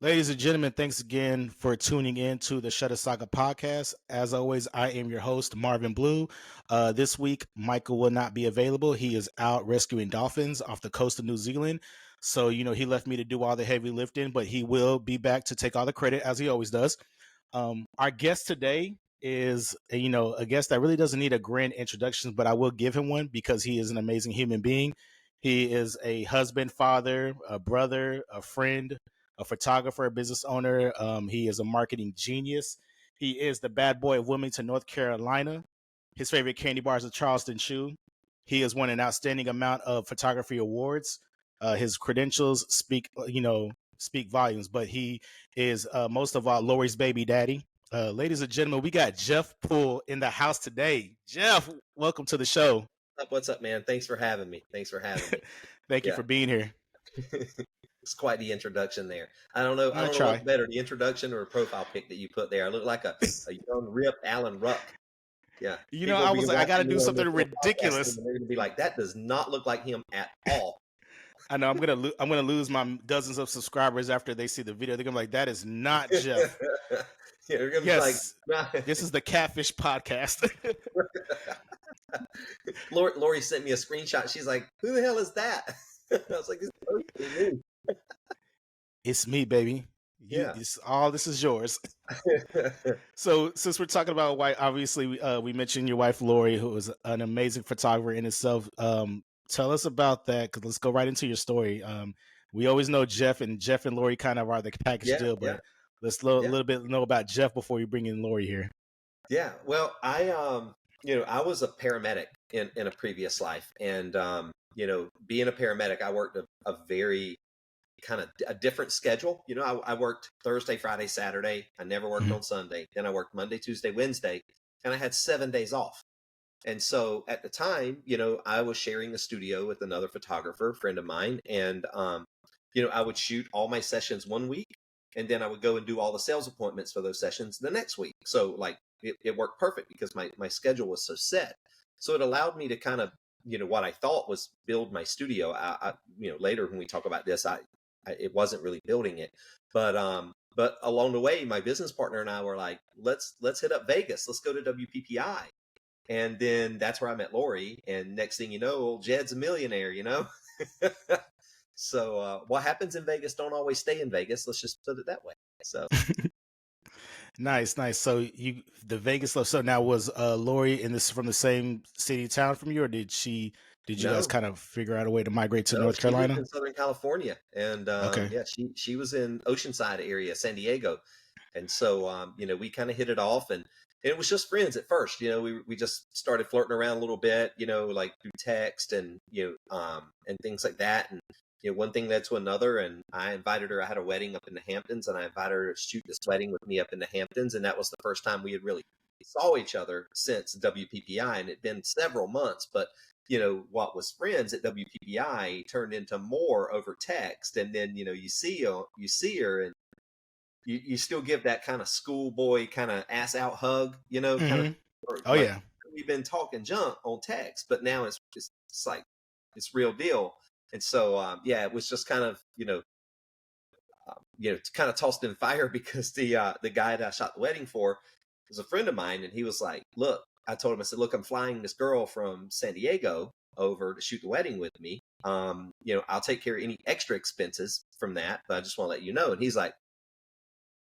Ladies and gentlemen, thanks again for tuning in to the Shutter Saga podcast. As always, I am your host, Marvin Blue. This week, Michael will not be available. He is out rescuing dolphins off the coast of New Zealand. So, he left me to do all the heavy lifting, but he will be back to take all the credit as he always does. Our guest today is, a guest that really doesn't need a grand introduction, but I will give him one because he is an amazing human being. He is a husband, father, a brother, a friend, a photographer, a business owner. He is a marketing genius. He is the bad boy of Wilmington, North Carolina. His favorite candy bar is a Charleston chew. He has won an outstanding amount of photography awards. His credentials speak volumes, but he is most of all Lori's baby daddy. Ladies and gentlemen, we got Jeff Poole in the house today. Jeff, welcome to the show. What's up, man? Thanks for having me. Thank you for being here. It's quite the introduction there. I don't know what's better, the introduction or a profile pic that you put there. I look like a young, ripped Alan Ruck. Yeah. I was like, I got to do something ridiculous. They're going to be like, that does not look like him at all. I know I'm gonna lose my dozens of subscribers after they see the video. They're gonna be like, that is not Jeff. They're gonna yes, be like, this is the Catfish Podcast. Lori sent me a screenshot. She's like, who the hell is that? I was like, it's me, baby. This is yours. So since we're talking about wife, obviously we mentioned your wife Lori, who is an amazing photographer in itself. Tell us about that, because let's go right into your story. We always know Jeff and Lori kind of are the package deal, but let's a little bit know about Jeff before we bring in Lori here. Yeah, well, I was a paramedic in a previous life, and being a paramedic, I worked a very kind of a different schedule. I worked Thursday, Friday, Saturday. I never worked on Sunday. Then I worked Monday, Tuesday, Wednesday, and I had 7 days off. And so at the time, I was sharing a studio with another photographer, friend of mine, and I would shoot all my sessions one week, and then I would go and do all the sales appointments for those sessions the next week. So it worked perfect because my schedule was so set. So it allowed me to kind of, what I thought was build my studio. I later when we talk about this, it wasn't really building it, but along the way, my business partner and I were like, let's hit up Vegas. Let's go to WPPI. And then that's where I met Lori. And next thing you know, old Jed's a millionaire, So what happens in Vegas don't always stay in Vegas. Let's just put it that way. So nice. So the Vegas love. So now was Lori from the same city town from you, or did you guys kind of figure out a way to migrate to North Carolina? She lived in Southern California, and she was in Oceanside area, San Diego, and so we kind of hit it off, and it was just friends at first. We just started flirting around a little bit, like through text and and things like that, and one thing led to another, and I invited her. I had a wedding up in the Hamptons, and I invited her to shoot this wedding with me up in the Hamptons, and that was the first time we had really saw each other since WPPI, and it'd been several months, but what was friends at WPPI turned into more over text, and then you see her, and you still give that kind of schoolboy kind of ass out hug, kind of. We've been talking junk on text, but now it's like it's real deal. And so it was just kind of kind of tossed in fire because the guy that I shot the wedding for was a friend of mine, and he was like, look, I told him, I said, look, I'm flying this girl from San Diego over to shoot the wedding with me. I'll take care of any extra expenses from that, but I just want to let you know. And he's like,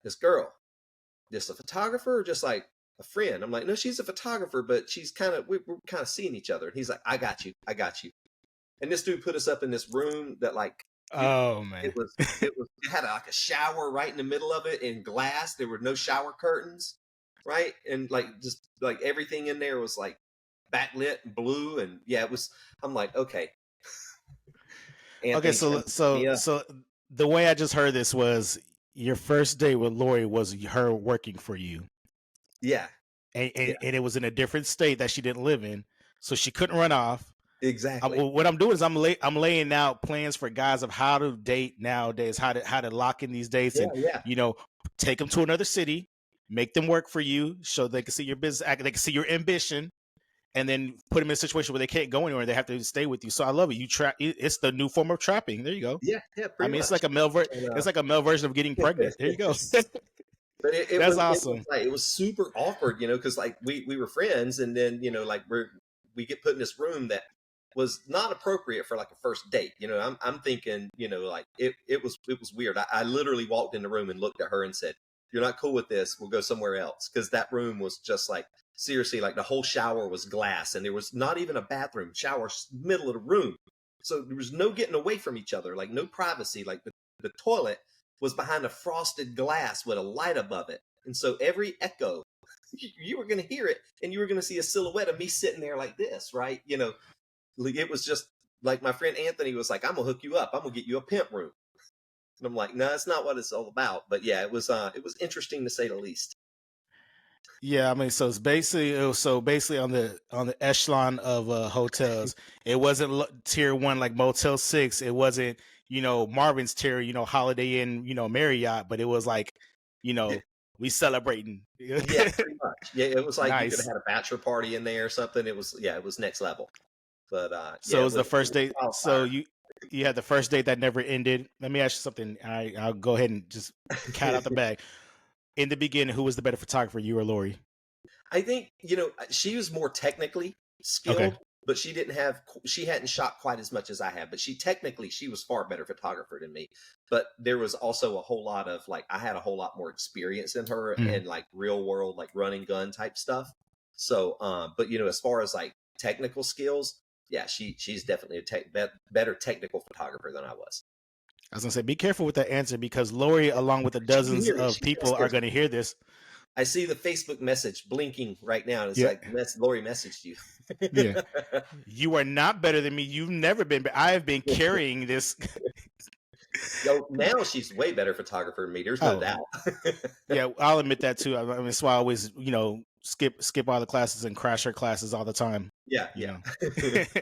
this girl, just a photographer or just like a friend? I'm like, no, she's a photographer, but she's we're kind of seeing each other. And he's like, I got you. And this dude put us up in this room that man, it had like a shower right in the middle of it in glass. There were no shower curtains. Right. And just everything in there was like backlit and blue. And it was, I'm like, okay. Okay. So the way I just heard this was your first date with Lori was her working for you. Yeah. And it was in a different state that she didn't live in. So she couldn't run off. Exactly. What I'm doing is I'm laying out plans for guys of how to date nowadays, how to lock in these dates, and take them to another city, make them work for you, so they can see your business, they can see your ambition, and then put them in a situation where they can't go anywhere. They have to stay with you. So I love it. You trap. It's the new form of trapping. There you go. Yeah, yeah, I pretty mean, it's much. like a male And, it's like a male version of getting pregnant. There you go. but That's it was awesome. like it was super awkward, because like we were friends, and then like we get put in this room that was not appropriate for like a first date. I'm thinking, like it was weird. I literally walked in the room and looked at her and said, "You're not cool with this. We'll go somewhere else." Because that room was just like, seriously, like the whole shower was glass, and there was not even a bathroom. Shower middle of the room, so there was no getting away from each other, like no privacy. Like the toilet was behind a frosted glass with a light above it. And so every echo, you were going to hear it, and you were going to see a silhouette of me sitting there like this, right? It was just like my friend Anthony was like, "I'm going to hook you up. I'm going to get you a pimp room." And I'm like, "No, that's not what it's all about." But yeah, it was interesting to say the least. Yeah, I mean, so it's basically on the echelon of hotels. It wasn't tier one like Motel 6. It wasn't Marvin's tier, Holiday Inn, Marriott, but it was like Yeah, we celebrating. yeah, pretty much. Yeah, it was like you could have Nice. had a bachelor party in there or something. It was next level. But yeah, So it was the it first was date. So wildfire. you had the first date that never ended. Let me ask you something. I'll go ahead and just cat out the bag. In the beginning, who was the better photographer, you or Lori? I think, she was more technically Okay. skilled, but she hadn't shot quite as much as I have, but she was far better photographer than me. But there was also a whole lot of like, I had a whole lot more experience than her Mhm. and like real world, like running gun type stuff. So, but as far as like technical skills, yeah, she's definitely better technical photographer than I was. I was gonna say, be careful with that answer because Lori, along with the She can dozens hear me. of She's people, are upstairs. going to hear this. I see the Facebook message blinking right now, and it's Yeah, like, Lori messaged you. yeah. You are not better than me. You've never been. I have been carrying this. Yo, now she's way better photographer than me. There's no Oh, doubt. yeah. I'll admit that too. I mean, that's why I always, skip all the classes and crash her classes all the time. Yeah, You yeah. know.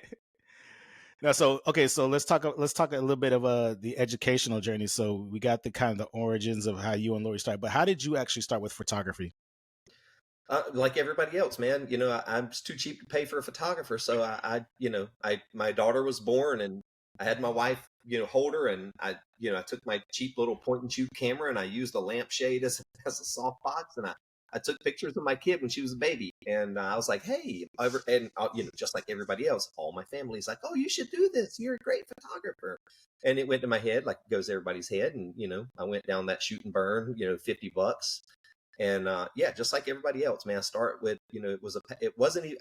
Now, so okay, so let's talk a little bit of the educational journey. So we got the kind of the origins of how you and Lori started, but how did you actually start with photography? Like everybody else, man. I'm just too cheap to pay for a photographer, so my daughter was born, and I had my wife, hold her, and I took my cheap little point and shoot camera, and I used a lampshade as as a softbox, and I took pictures of my kid when she was a baby, and I was like, hey, just like everybody else, all my family's like, oh, you should do this. You're a great photographer. And it went to my head like it goes to everybody's head, and I went down that shoot and burn, $50. And yeah, just like everybody else, man, I start with, it wasn't even,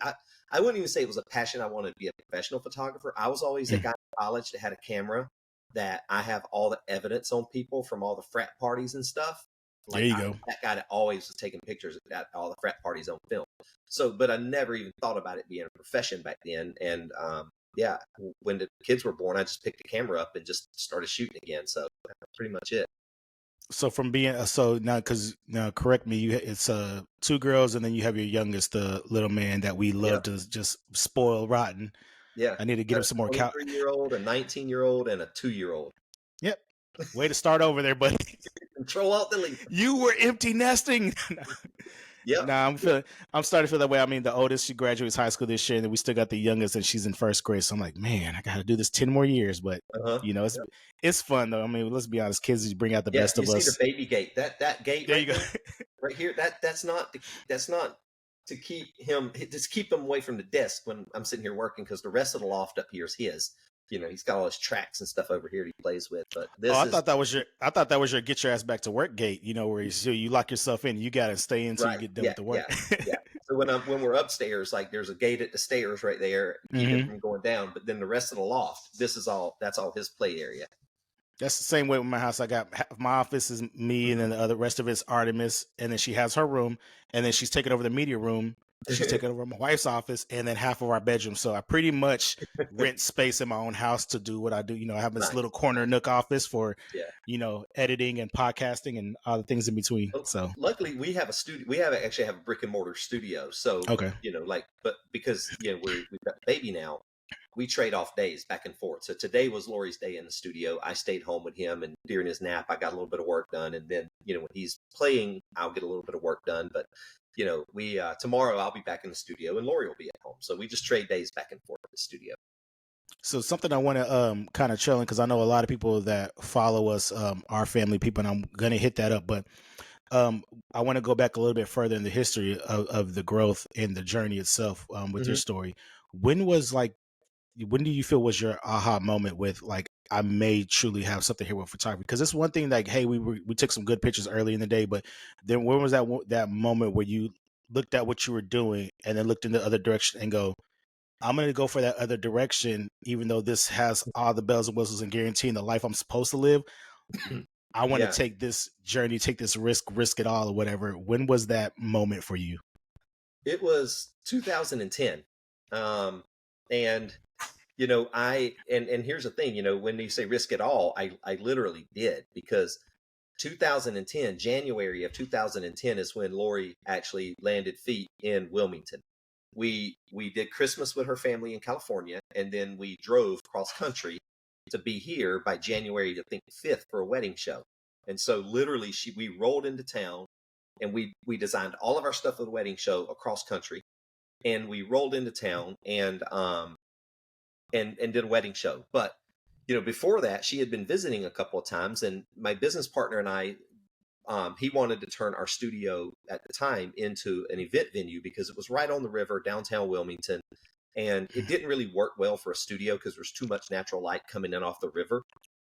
I wouldn't even say it was a passion. I wanted to be a professional photographer. I was always a Mm, guy in college that had a camera that I have all the evidence on people from all the frat parties and stuff. there Like you I was go. that guy that always was taking pictures at all the frat parties on film. So, but I never even thought about it being a profession back then. And yeah, when the kids were born, I just picked the camera up and just started shooting again. So that's pretty much it. So from being so now, because now correct me, it's two girls and then you have your youngest, the little man that we love Yep. to just spoil rotten. Yeah. I need to get Got him a some more cow. 23-year-old, a 19-year-old, and a 2-year-old. Yep. Way to start over there, buddy. Control Alt Delete. You were empty nesting. Yep. Nah, I'm starting to feel that way. I mean, the oldest, she graduates high school this year, and then we still got the youngest, and she's in first grade. So I'm like, man, I got to do this 10 more years. But Uh-huh. it's Yep. it's fun though. I mean, let's be honest, kids bring out the Yeah. best You of see the us. baby gate. That gate There you right go. there, right here. That's not to keep him. Just keep him away from the desk when I'm sitting here working, because the rest of the loft up here is his. He's got all his tracks and stuff over here that he plays with. But Oh, this is I thought that was your get your ass back to work gate. Where you lock yourself in. You got to stay until you right. get done Yeah. with the Yeah. work. Yeah. So when we're upstairs, like there's a gate at the stairs right there to keep him Hmm. from going down. But then the rest of the loft, that's all his play area. That's the same way with my house. I got my office is me, and then the other rest of it's Artemis, and then she has her room, and then she's taking over the media room. She's taking over my wife's office, and then half of our bedroom. So I pretty much rent space in my own house to do what I do. I have this Nice. little corner nook office for, Yeah. editing and podcasting and all the things in between. Well, So luckily we have a studio. Actually have a brick and mortar studio. So okay, like, but because we've got the baby now, we trade off days back and forth. So today was Lori's day in the studio. I stayed home with him, and during his nap, I got a little bit of work done. And then when he's playing, I'll get a little bit of work done. But we tomorrow I'll be back in the studio and Lori will be at home. So we just trade days back and forth at the studio. So something I want to kind of chill in, because I know a lot of people that follow us, our family people, and I'm gonna hit that up, but um, I want to go back a little bit further in the history of the growth and the journey itself, with your Hmm. story. When was like, when do you feel was your aha moment with like, I may truly have something here with photography? Because it's one thing like, hey, we took some good pictures early in the day, but then when was that moment where you looked at what you were doing and then looked in the other direction and go, I'm going to go for that other direction, even though this has all the bells and whistles and guaranteeing the life I'm supposed to live. I want to Yeah, take this journey, take this risk it all or whatever. When was that moment for you? it was 2010. And and here's the thing, when you say risk it all, I literally did, because 2010, January of 2010 is when Lori actually landed feet in Wilmington. We did Christmas with her family in California, and then we drove cross country to be here by January, I think, 5th for a wedding show. And so literally we rolled into town, and we designed all of our stuff for the wedding show across country, and we rolled into town and did a wedding show. But before that, she had been visiting a couple of times, and my business partner and I, he wanted to turn our studio at the time into an event venue because it was right on the river, downtown Wilmington, and it didn't really work well for a studio because there's too much natural light coming in off the river.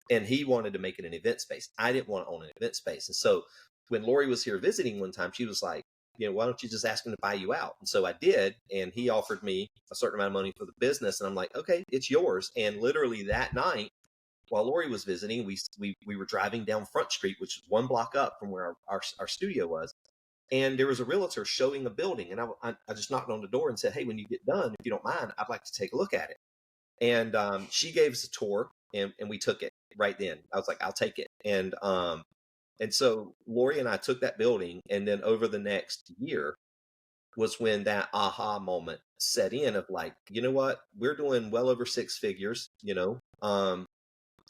And he wanted to make it an event space. I didn't want to own an event space, and so when Lori was here visiting one time, she was like, why don't you just ask him to buy you out? And so I did, and he offered me a certain amount of money for the business, and I'm like, okay, it's yours. And literally that night, while Lori was visiting, we were driving down Front Street, which is one block up from where our studio was, and there was a realtor showing a building, and I just knocked on the door and said, hey, when you get done, if you don't mind, I'd like to take a look at it. And she gave us a tour, and we took it right then. I was like, I'll take it. And so Lori and I took that building, and then over the next year was when that aha moment set in of like, you know what, we're doing well over six figures,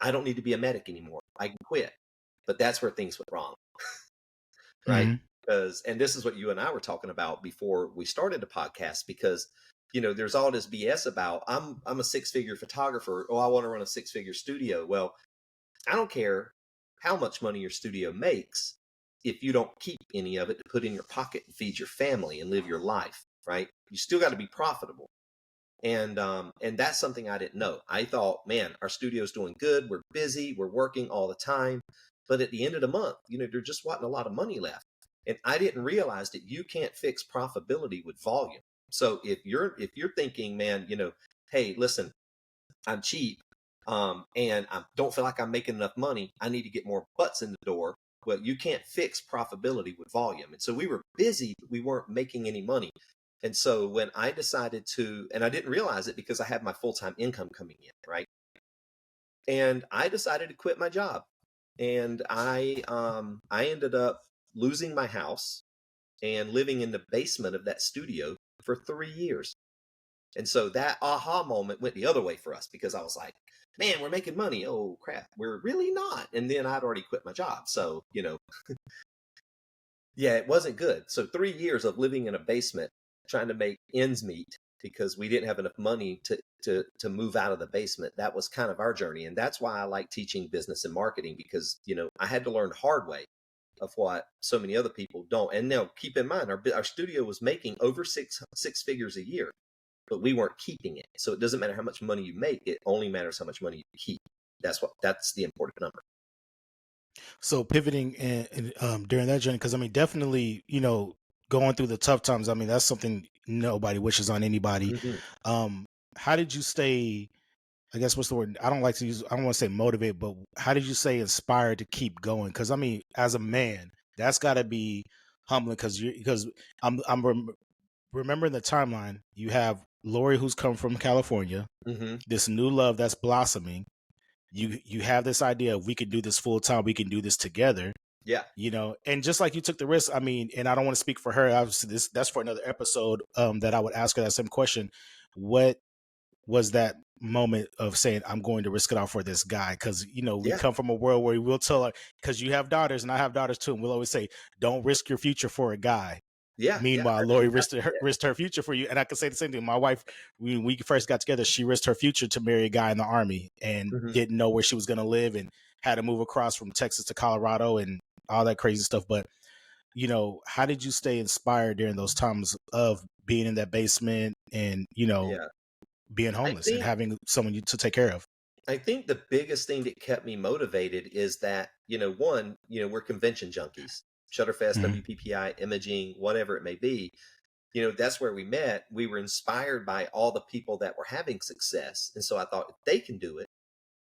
I don't need to be a medic anymore. I can quit. But that's where things went wrong, right? Hmm. Because, and this is what you and I were talking about before we started the podcast, because there's all this BS about I'm a six-figure photographer. Oh, I want to run a six-figure studio. Well, I don't care how much money your studio makes if you don't keep any of it to put in your pocket and feed your family and live your life, right? You still got to be profitable. And that's something I didn't know. I thought, man, our studio's doing good. We're busy. We're working all the time. But at the end of the month, there just wasn't a lot of money left. And I didn't realize that you can't fix profitability with volume. So if you're thinking, man, hey, listen, I'm cheap, and I don't feel like I'm making enough money, I need to get more butts in the door. Well, you can't fix profitability with volume. And so we were busy, but we weren't making any money. And so when I decided to, and I didn't realize it because I had my full-time income coming in, right? And I decided to quit my job. And I ended up losing my house and living in the basement of that studio for 3 years. And so that aha moment went the other way for us, because I was like, man, we're making money. Oh crap, we're really not. And then I'd already quit my job. So, yeah, it wasn't good. So 3 years of living in a basement trying to make ends meet because we didn't have enough money to move out of the basement. That was kind of our journey. And that's why I like teaching business and marketing, because, I had to learn the hard way of what so many other people don't. And now keep in mind, our studio was making over six figures a year, but we weren't keeping it. So it doesn't matter how much money you make. It only matters how much money you keep. That's the important number. So pivoting and during that journey, because I mean, definitely, going through the tough times. I mean, that's something nobody wishes on anybody. Hmm. Um, how did you stay? I guess what's the word? I don't like to use. I don't want to say motivate, but how did you stay inspired to keep going? Because I mean, as a man, that's got to be humbling. Because I'm remembering the timeline. You have Lori, who's come from California. Hmm. This new love that's blossoming. You have this idea of we can do this full time. We can do this together. Yeah. And just like you took the risk, I mean, and I don't want to speak for her, obviously that's for another episode, that I would ask her that same question. What was that moment of saying, I'm going to risk it all for this guy? Because we Yeah. come from a world where we'll tell her, because you have daughters and I have daughters too, and we'll always say, don't risk your future for a guy. Yeah, yeah, Meanwhile, that's Lori exactly it. risked her future for you. And I can say the same thing. My wife, when we first got together, she risked her future to marry a guy in the army and Mhm. didn't know where she was going to live and had to move across from Texas to Colorado and all that crazy stuff. But, how did you stay inspired during those times of being in that basement and, Yeah. being I homeless and think having someone to take care of? I think the biggest thing that kept me motivated is that, one, we're convention junkies. Shutterfest, Hmm. WPPI, imaging, whatever it may be. That's where we met. We were inspired by all the people that were having success. And so I thought, if they can do it,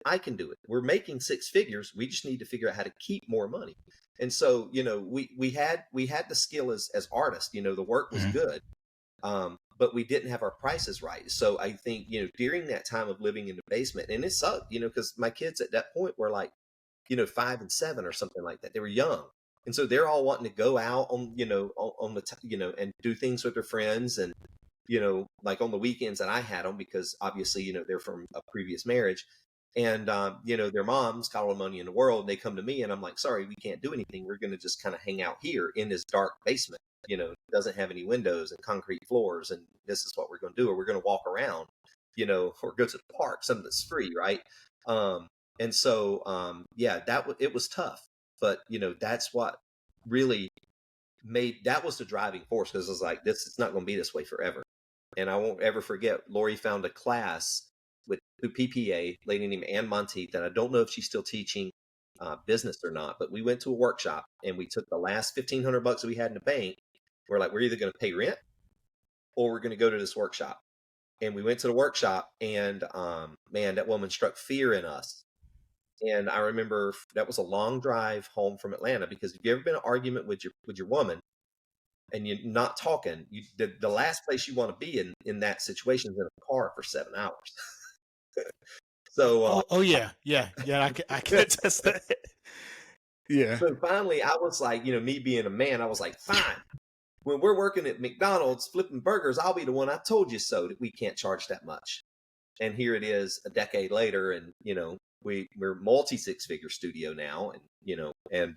I can do it. We're making six figures. We just need to figure out how to keep more money. And so, we had the skill as artists, the work was Hmm. good. But we didn't have our prices right. So I think, during that time of living in the basement, and it sucked, because my kids at that point were like, 5 and 7 or something like that. They were young. And so they're all wanting to go out on the, and do things with their friends. And, like on the weekends that I had them, because obviously, they're from a previous marriage. And, their moms got all the money in the world. And they come to me and I'm like, sorry, we can't do anything. We're going to just kind of hang out here in this dark basement, doesn't have any windows and concrete floors. And this is what we're going to do. Or we're going to walk around, or go to the park, something that's free. Right. And so, yeah, it was tough, but that's what really that was the driving force. Cause I was like, it's not going to be this way forever. And I won't ever forget, Lori found a class through PPA, lady named Ann Monteith, that I don't know if she's still teaching business or not, but we went to a workshop and we took the last $1,500 that we had in the bank. We're like, we're either going to pay rent or we're going to go to this workshop. And we went to the workshop, and man, that woman struck fear in us. And I remember that was a long drive home from Atlanta, because if you ever been in an argument with your woman and you're not talking, the last place you want to be in that situation is in a car for 7 hours. So Oh yeah. Yeah. Yeah. I can attest that. Yeah. so finally I was like, me being a man, I was like, fine. When we're working at McDonald's flipping burgers, I'll be the one. I told you so, that we can't charge that much. And here it is a decade later, and we're multi six-figure studio now, and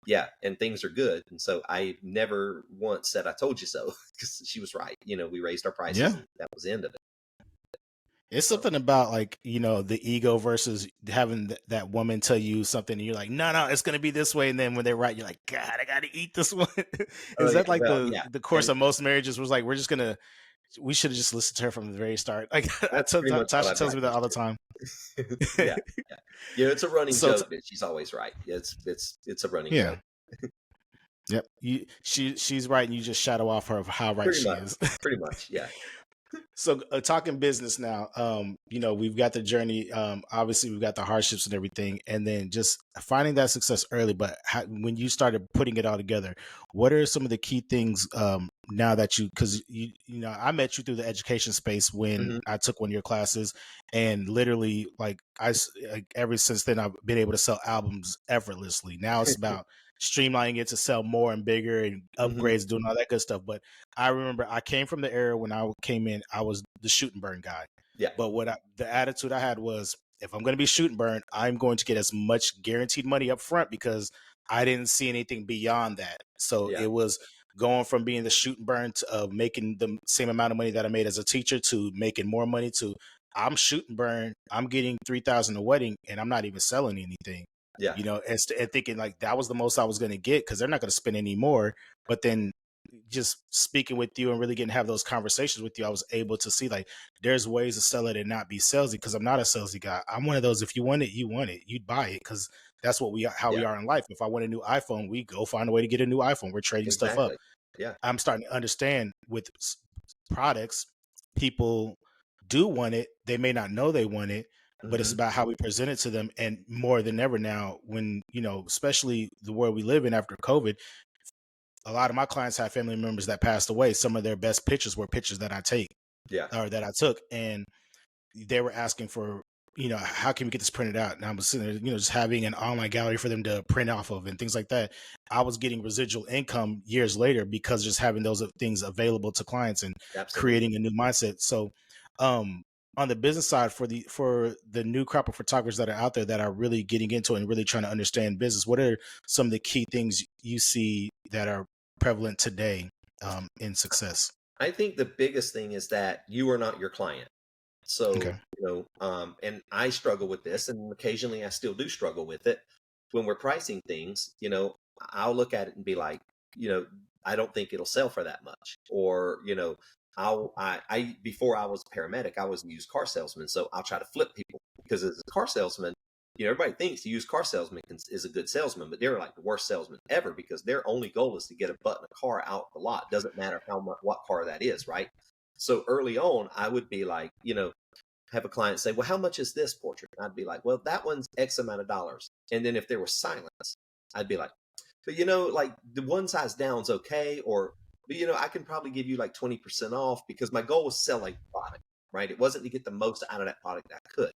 yeah, and things are good. And so I never once said I told you so, because she was right. We raised our prices, Yeah. and that was the end of it. It's So something about like, the ego versus having that woman tell you something and you're like, no, it's going to be this way. And then when they're right, you're like, God, I got to eat this one. Is yeah, that like well, the, yeah, the course and of most marriages was like, we should have just listened to her from the very start. Like that's pretty much what Tasha I'd tells like me that us all the to time. do. Yeah, yeah, it's a running So, joke that she's always right. It's a running yeah. joke. Yep. She's right. And you just shadow off her of how right Pretty she much, is. pretty much, yeah. So talking business now, we've got the journey. Obviously, we've got the hardships and everything, and then just finding that success early. But when you started putting it all together, what are some of the key things now that because I met you through the education space when Hmm. I took one of your classes, and literally like ever since then I've been able to sell albums effortlessly. Now it's about streamlining it to sell more and bigger and Hmm. upgrades, doing all that good stuff. But I remember I came from the era when I came in, I was the shoot and burn guy. Yeah, But the attitude I had was, if I'm going to be shoot and burn, I'm going to get as much guaranteed money up front, because I didn't see anything beyond that. So yeah, it was going from being the shoot and burn to making the same amount of money that I made as a teacher to making more money to I'm shoot and burn. I'm getting 3,000 a wedding and I'm not even selling anything. yeah, And thinking like that was the most I was going to get, because they're not going to spend any more. But then just speaking with you and really getting to have those conversations with you, I was able to see like there's ways to sell it and not be salesy, because I'm not a salesy guy. I'm one of those, if you want it, you want it, you'd buy it, because that's how yeah, we are in life. If I want a new iPhone, we go find a way to get a new iPhone. We're trading stuff up. exactly. Yeah. I'm starting to understand with products, people do want it. They may not know they want it, but it's Hmm. about how we present it to them. And more than ever now, when, especially the world we live in after COVID, a lot of my clients have family members that passed away. Some of their best pictures were pictures that Yeah. I took, and they were asking for, how can we get this printed out? And I was sitting there, just having an online gallery for them to print off of and things like that. I was getting residual income years later because just having those things available to clients and Absolutely. creating a new mindset. So, on the business side, for the new crop of photographers that are out there that are really getting into it and really trying to understand business, what are some of the key things you see that are prevalent today? in success? I think the biggest thing is that you are not your client. So, Okay. and I struggle with this, and occasionally I still do struggle with it. When we're pricing things, I'll look at it and be like, you know, I don't think it'll sell for that much. Or, before I was a paramedic, I was a used car salesman. So I'll try to flip people because as a car salesman, everybody thinks the used car salesman is a good salesman, but they're like the worst salesman ever because their only goal is to get a butt in a car out the lot. Doesn't matter how much, what car that is, right? So early on, I would be like, have a client say, well, how much is this portrait? And I'd be like, well, that one's X amount of dollars. And then if there was silence, I'd be like, but like the one size down's okay. Or, but I can probably give you like 20% off because my goal was selling product, right? It wasn't to get the most out of that product I could.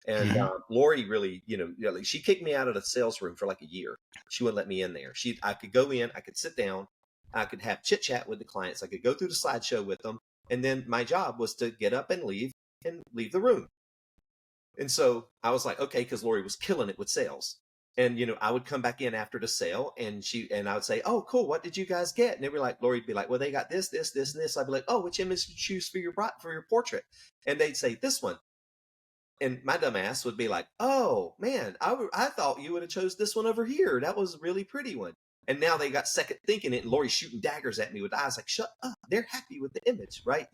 And Hmm. Lori really, like she kicked me out of the sales room for like a year. She wouldn't let me in there. I could go in, I could sit down, I could have chit chat with the clients, I could go through the slideshow with them, and then my job was to get up and leave the room. And so I was like, okay, because Lori was killing it with sales. And I would come back in after the sale, and I would say, "Oh, cool. What did you guys get?" And they were like, Lori'd be like, "Well, they got this, this, this, and this." I'd be like, "Oh, which image did you choose for your portrait?" And they'd say, "This one." And my dumb ass would be like, "Oh man, I thought you would have chose this one over here. That was a really pretty one." And now they got second thinking it, and Lori's shooting daggers at me with eyes like, "Shut up!" They're happy with the image, right?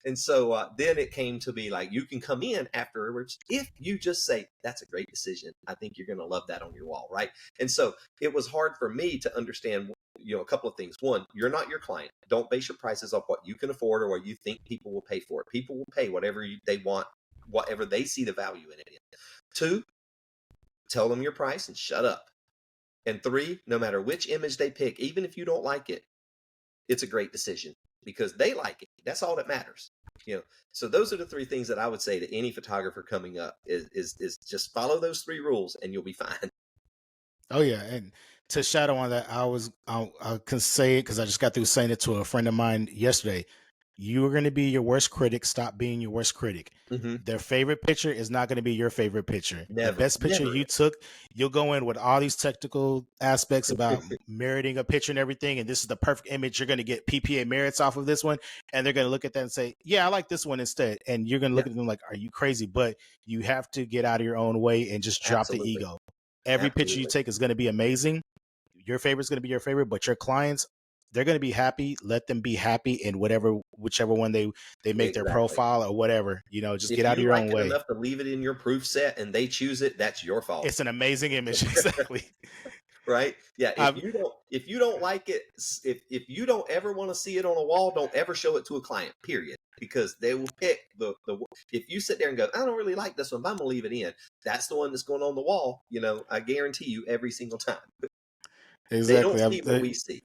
And so then it came to be like, you can come in afterwards if you just say, "That's a great decision. I think you're going to love that on your wall," right? And so it was hard for me to understand, a couple of things. One, you're not your client. Don't base your prices off what you can afford or what you think people will pay for it. People will pay whatever they want, whatever they see the value in it. Two, tell them your price and shut up. And three, no matter which image they pick, even if you don't like it, it's a great decision because they like it. That's all that matters. So those are the three things that I would say to any photographer coming up is just follow those three rules and you'll be fine. Oh yeah, and to shadow on that, I can say it because I just got through saying it to a friend of mine yesterday. You are going to be your worst critic. Stop being your worst critic. Hmm. Their favorite picture is not going to be your favorite picture. The Never, best picture never. you took, you'll go in with all these technical aspects about meriting a picture and everything. And this is the perfect image. You're going to get PPA merits off of this one. And they're going to look at that and say, yeah, I like this one instead. And you're going to Yeah, look at them like, are you crazy? But you have to get out of your own way and just drop the absolutely, ego. Every picture you absolutely, take is going to be amazing. Your favorite is going to be your favorite, but your clients, they're going to be happy. Let them be happy in whichever one they make their exactly. profile or whatever. Just get If out of you your like own it way. enough to leave it in your proof set and they choose it, that's your fault. It's an amazing image. Exactly. Right? Yeah. If I've, you don't, if you don't like it, if you don't ever want to see it on a wall, don't ever show it to a client. Period. Because they will pick the. If you sit there and go, I don't really like this one, but I'm gonna leave it in. That's the one that's going on the wall. I guarantee you, every single time. They don't exactly. see what we see.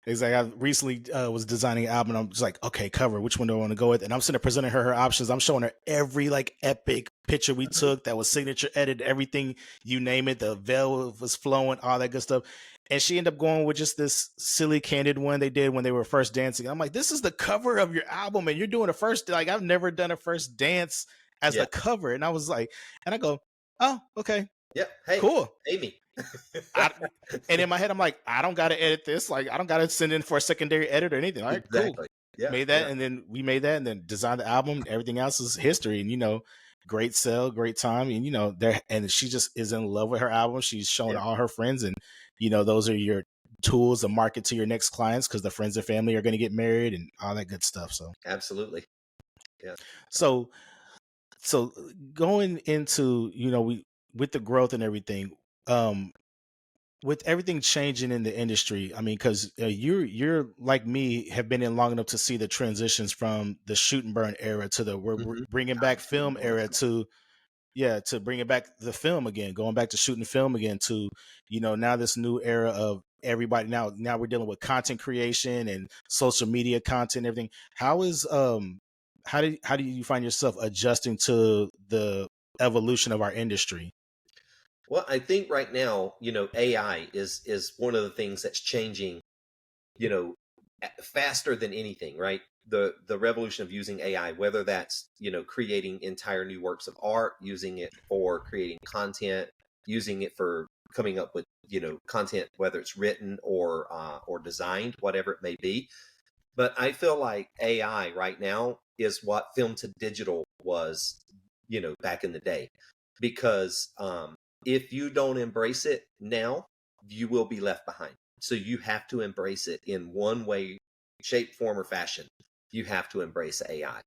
Exactly. I recently was designing an album. And I'm just like, okay, cover. Which one do I want to go with? And I'm sitting there presenting her options. I'm showing her every like epic picture we took that was signature edit, everything you name it. The veil was flowing, all that good stuff. And she ended up going with just this silly candid one they did when they were first dancing. I'm like, this is the cover of your album, and you're doing a first. Like, I've never done a first dance as Yeah. the cover. And I was like, and I go, oh, okay, Yep. Hey, cool. pay me. I and in my head, I'm like, I don't gotta edit this. Like, I don't gotta send in for a secondary edit or anything. All right, cool. Exactly. Yeah. Made Yeah. that, and then we made that, and then designed the album. Everything else is history. And great sell, great time, and there. And she just is in love with her album. She's showing Yeah. all her friends, and those are your tools to market to your next clients because the friends and family are going to get married and all that good stuff. So, Absolutely. Yeah. so, so going into we with the growth and everything. With everything changing in the industry, I mean, because you're like me, have been in long enough to see the transitions from the shoot and burn era to the we're Hmm. bringing back film era to bringing back the film again, going back to shooting film again to now this new era of everybody now we're dealing with content creation and social media content, everything. How do you find yourself adjusting to the evolution of our industry? Well, I think right now, AI is one of the things that's changing, you know, faster than anything, right? The revolution of using AI, whether that's, creating entire new works of art, using it for creating content, using it for coming up with, content, whether it's written or designed, whatever it may be. But I feel like AI right now is what film to digital was, back in the day. Because if you don't embrace it now, you will be left behind. So you have to embrace it in one way, shape, form, or fashion. You have to embrace AI.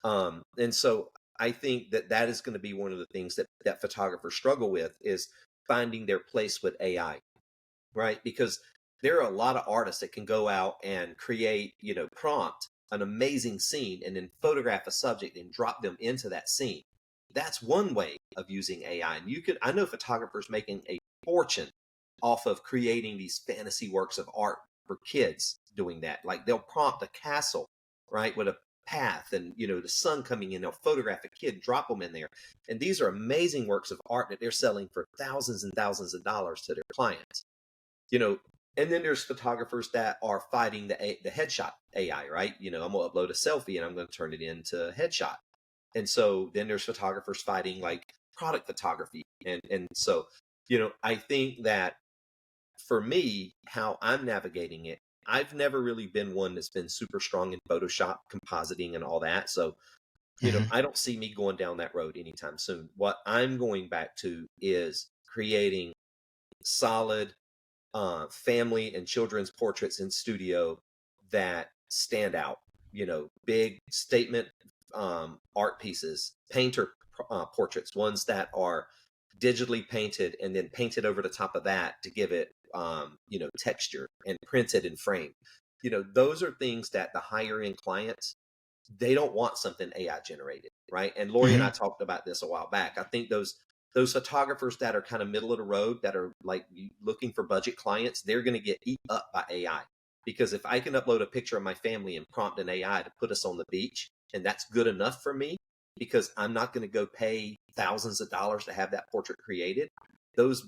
And so I think that that is going to be one of the things that photographers struggle with is finding their place with AI, right? Because there are a lot of artists that can go out and create, prompt an amazing scene and then photograph a subject and drop them into that scene. That's one way of using AI. And I know photographers making a fortune off of creating these fantasy works of art for kids doing that. Like they'll prompt a castle, right, with a path and, the sun coming in, they'll photograph a kid, drop them in there. And these are amazing works of art that they're selling for thousands and thousands of dollars to their clients, you know. And then there's photographers that are fighting the headshot AI, right? I'm gonna upload a selfie and I'm gonna turn it into a headshot. And so then there's photographers fighting like product photography. And so, I think that for me, how I'm navigating it, I've never really been one that's been super strong in Photoshop, compositing, and all that. So, Hmm. I don't see me going down that road anytime soon. What I'm going back to is creating solid family and children's portraits in studio that stand out. Big statement art pieces, painter portraits, ones that are digitally painted and then painted over the top of that to give it, texture and printed and framed. Those are things that the higher end clients, they don't want something AI generated, right? And Lori and I Hmm. talked about this a while back. I think those photographers that are kind of middle of the road, that are like looking for budget clients, they're going to get eat up by AI. Because if I can upload a picture of my family and prompt an AI to put us on the beach, and that's good enough for me, because I'm not going to go pay thousands of dollars to have that portrait created, those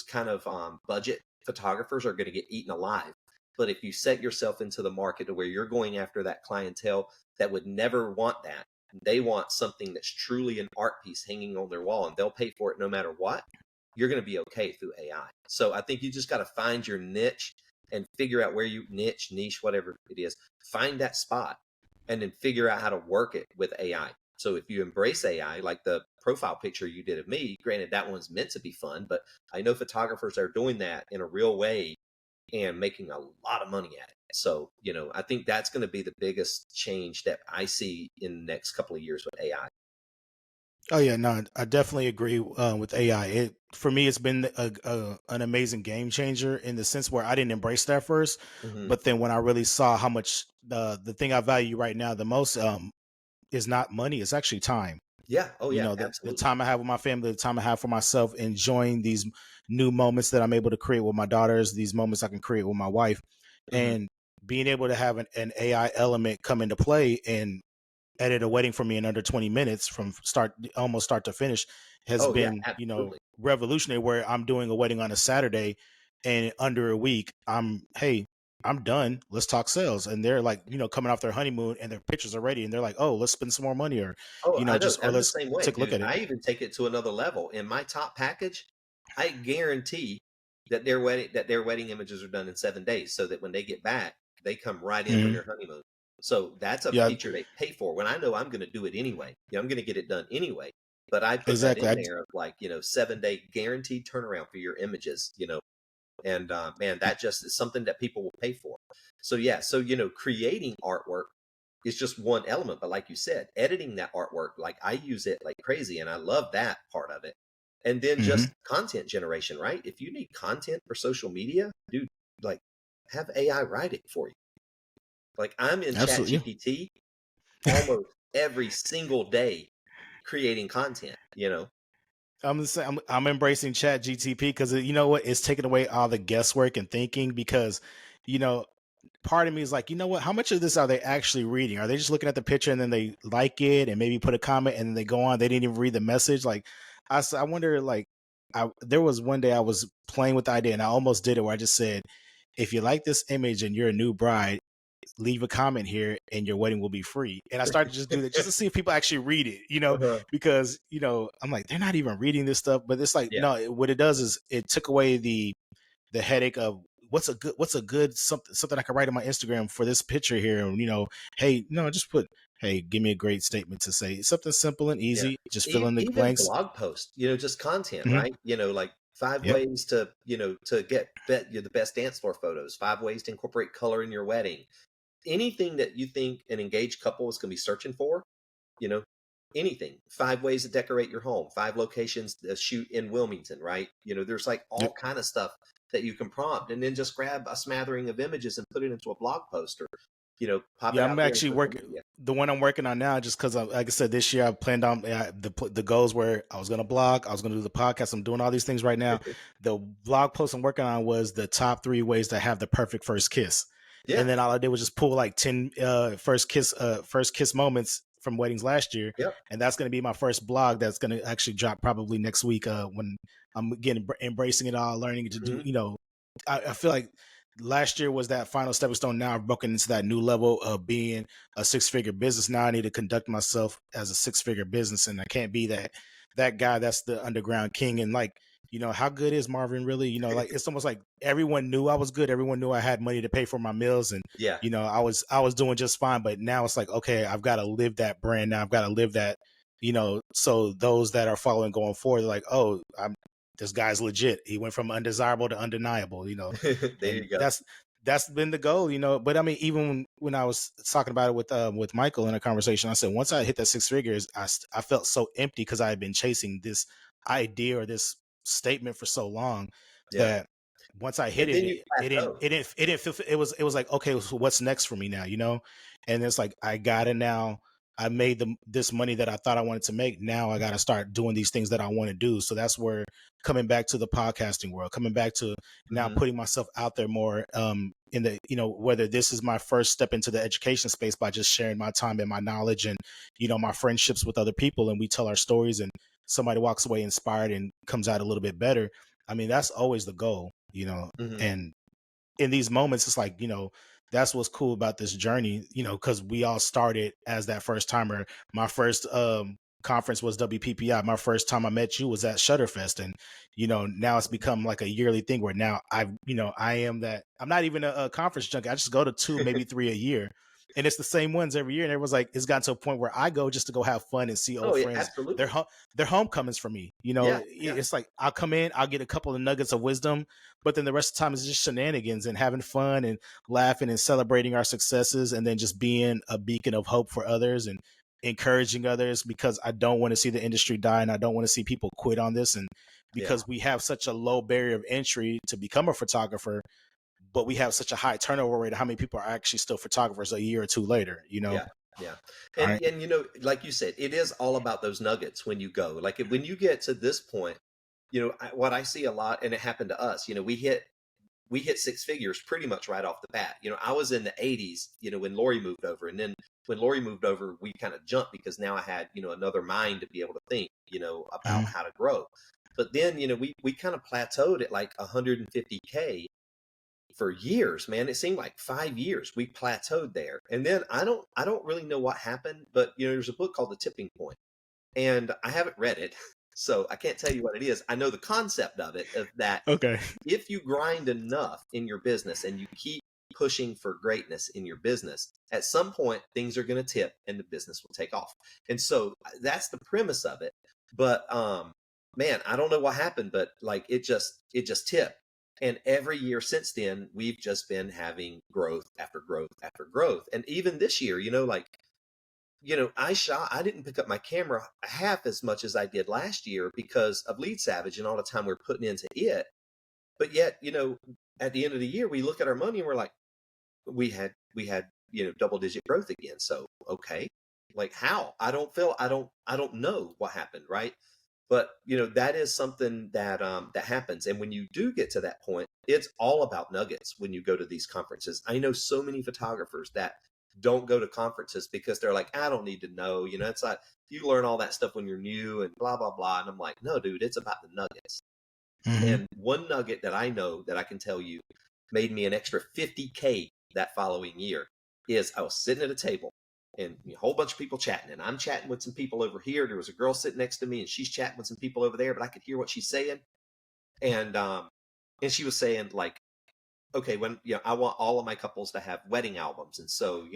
kind of budget photographers are going to get eaten alive. But if you set yourself into the market to where you're going after that clientele that would never want that, they want something that's truly an art piece hanging on their wall and they'll pay for it no matter what, you're going to be okay through AI. So I think you just got to find your niche and figure out where you niche, whatever it is, find that spot and then figure out how to work it with AI. So if you embrace AI, like the profile picture you did of me, granted that one's meant to be fun, but I know photographers are doing that in a real way and making a lot of money at it. So, I think that's going to be the biggest change that I see in the next couple of years with AI. Oh yeah, no, I definitely agree with AI. For me, it's been an amazing game changer in the sense where I didn't embrace that first, Hmm. but then when I really saw how much the thing I value right now the most is not money, it's actually time. Yeah. Oh, You yeah. know, the Absolutely. time I have with my family, the time I have for myself, enjoying these new moments that I'm able to create with my daughters, these moments I can create with my wife, Hmm. and being able to have an AI element come into play and edit a wedding for me in under 20 minutes from almost start to finish has Oh, yeah. been, Absolutely. revolutionary, where I'm doing a wedding on a Saturday and in under a week I'm done, let's talk sales, and they're like, coming off their honeymoon and their pictures are ready and they're like, oh, let's spend some more money, or Oh, I know. just, or I'm the let's same way, take a look dude. at it. I even take it to another level. In my top package, I guarantee that their wedding images are done in 7 days, so that when they get back, they come right in from Mhm. their honeymoon. So that's a Yeah, feature they pay for. When I know I'm going to do it anyway, I'm going to get it done anyway. But I put that exactly. in there of like, 7 day guaranteed turnaround for your images. And man, that just is something that people will pay for. So yeah, so creating artwork is just one element, but like you said, editing that artwork, like I use it like crazy and I love that part of it. And then Hmm. just content generation, right? If you need content for social media, dude, like have AI write it for you. Like I'm in chat Absolutely. GPT almost every single day creating content. I'm the same. I'm embracing Chat GTP because you know what? It's taking away all the guesswork and thinking, because you know part of me is like, what? How much of this are they actually reading? Are they just looking at the picture and then they like it and maybe put a comment and then they go on? They didn't even read the message. Like, I wonder. Like, there was one day I was playing with the idea and I almost did it, where I just said, if you like this image and you're a new bride, leave a comment here and your wedding will be free. And I started to just do that just to see if people actually read it, Uh-huh. because, I'm like, they're not even reading this stuff. But it's like, Yeah, no, what it does is it took away the headache of what's a good something I can write on my Instagram for this picture here. And, hey, no, just put, hey, give me a great statement to say something simple and yeah. easy. Just fill in the Even blanks. blog posts, just content, Hmm. right? Like 5 Yep. ways to, to get the best dance floor photos, 5 ways to incorporate color in your wedding. Anything that you think an engaged couple is going to be searching for, you know, anything. 5 ways to decorate your home, 5 locations to shoot in Wilmington, right? There's like Yep. all kind of stuff that you can prompt, and then just grab a smattering of images and put it into a blog post, or pop it Yeah, out I'm there on actually social working media. the one I'm working on now, just because, like I said, this year I planned on the goals where I was going to blog, I was going to do the podcast. I'm doing all these things right now. The blog post I'm working on was the top 3 ways to have the perfect first kiss, and Yeah. then all I did was just pull like 10 first kiss moments from weddings last year, Yep. and that's going to be my first blog that's going to actually drop probably next week, when I'm again embracing it all, learning to do. Hmm. I feel like last year was that final stepping stone. Now I've broken into that new level of being a 6-figure business. Now I need to conduct myself as a 6-figure business, and I can't be that guy that's the underground king. And like, how good is Marvin really? Like, it's almost like everyone knew I was good. Everyone knew I had money to pay for my meals, and Yeah. I was doing just fine. But now it's like, okay, I've got to live that brand. Now I've got to live that. So those that are following going forward, they're like, oh, this guy's legit. He went from undesirable to undeniable. There And you go. that's been the goal. But I mean, even when I was talking about it with Michael in a conversation, I said once I hit that 6 figures, I felt so empty because I had been chasing this idea or this statement for so long Yeah. that once I hit And it, then you plateau. it didn't feel, it was like, okay, so what's next for me now, and it's like, I gotta now, I made this money that I thought I wanted to make. Now I got to start doing these things that I want to do. So that's where, coming back to the podcasting world, coming back to now Hmm. putting myself out there more, in the, whether this is my first step into the education space by just sharing my time and my knowledge and, my friendships with other people, and we tell our stories and somebody walks away inspired and comes out a little bit better. I mean, that's always the goal, Hmm. and in these moments, it's like, that's what's cool about this journey, because we all started as that first timer. My first conference was WPPI. My first time I met you was at Shutterfest. And, now it's become like a yearly thing where now I am that. I'm not even a conference junkie. I just go to 2, maybe 3 a year. And it's the same ones every year. And everyone's like, it's gotten to a point where I go just to go have fun and see Oh, old yeah, friends. They're, absolutely. they're homecomings for me. Yeah. Yeah. It's like, I'll come in, I'll get a couple of nuggets of wisdom, but then the rest of the time is just shenanigans and having fun and laughing and celebrating our successes, and then just being a beacon of hope for others and encouraging others, because I don't want to see the industry die, and I don't want to see people quit on this. And Yeah. because we have such a low barrier of entry to become a photographer, but we have such a high turnover rate of how many people are actually still photographers a year or 2 later, Yeah. Yeah. All And right. like you said, it is all about those nuggets when you go. Like when you get to this point, what I see a lot, and it happened to us, we hit 6 figures pretty much right off the bat. I was in the 80s, when Lori moved over. And then when Lori moved over, we kind of jumped because now I had, another mind to be able to think, about Mhm. how to grow. But then, we kind of plateaued at like 150K for years, man. It seemed like 5 years we plateaued there. And then I don't really know what happened, but there's a book called The Tipping Point, and I haven't read it. So I can't tell you what it is. I know the concept of it, of that Okay. if you grind enough in your business and you keep pushing for greatness in your business, at some point things are going to tip and the business will take off. And so that's the premise of it. But man, I don't know what happened, but like it just tipped. And every year since then, we've just been having growth after growth after growth. And even this year, like I didn't pick up my camera half as much as I did last year because of Lead Savage and all the time we're putting into it. But yet, at the end of the year, we look at our money and we're like, we had double digit growth again. So okay, like how? I don't know what happened, right? But that is something that happens. And when you do get to that point, it's all about nuggets when you go to these conferences. I know so many photographers that don't go to conferences because they're like, I don't need to know. It's like you learn all that stuff when you're new and blah blah blah. And I'm like, no, dude, it's about the nuggets. Hmm. And one nugget that I know that I can tell you made me an extra 50K that following year. is I was sitting at a table and a whole bunch of people chatting, and I'm chatting with some people over here. There was a girl sitting next to me, and she's chatting with some people over there, but I could hear what she's saying. And she was saying like, okay, when I want all of my couples to have wedding albums, and so